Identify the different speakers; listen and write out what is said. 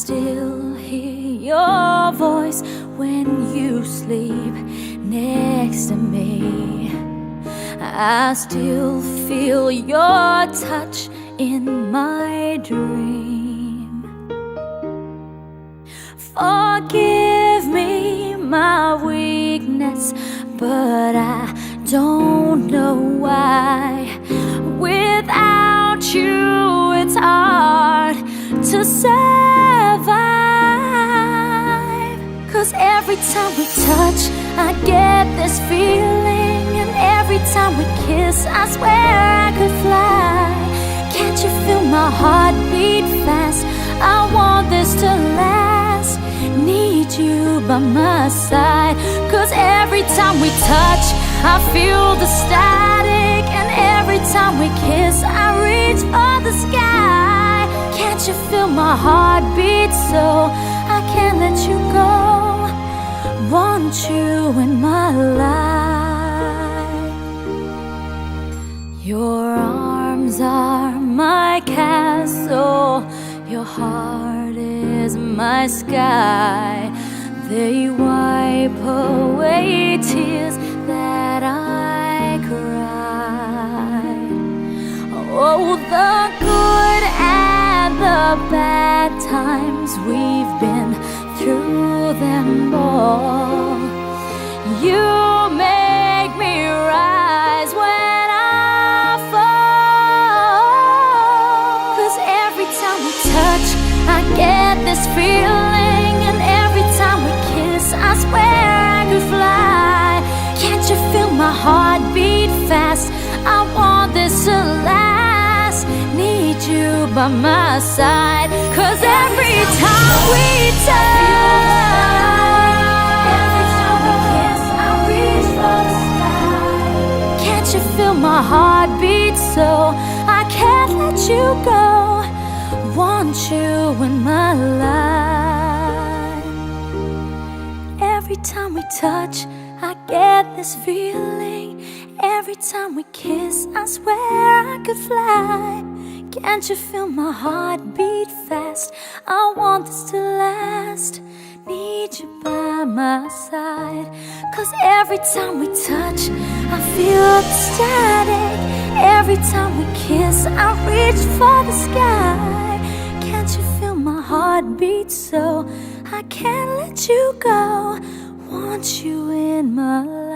Speaker 1: still hear your voice when you sleep next to me. I still feel your touch in my dream. Forgive me my weakness, but I don't know why. Without you, it's hard to survive. 'Cause every time we touch, I get this feeling, and every time we kiss, I swear I could fly. Can't you feel my heart beat fast? I want this to last. Need you by my side. 'Cause every time we touch, I feel the static, and every time we kiss, I reach for the sky. Can't you feel my heart beat so I can't let you go? Want you in my life. Your arms are my castle, your heart is my sky. They wipe away tears that I cried. Oh, the good and the bad times, we've been through them all. You make me rise when I fall. 'Cause every time we touch, I get this feeling, and every time we kiss, I swear I could fly. Can't you feel my heart beat fast? I want this to last. Need you by my side. 'Cause every time we touch, every time we kiss, I reach for the sky. Can't you feel my heart beat so I can't let you go? Want you in my life. Every time we touch, I get this feeling. Every time we kiss, I swear I could fly. Can't you feel my heart beat fast? I want this to last. Need you by my side. 'Cause every time we touch, I feel the static. Every time we kiss, I reach for the sky. Can't you feel my heart beat so I can't let you go? Want you in my life.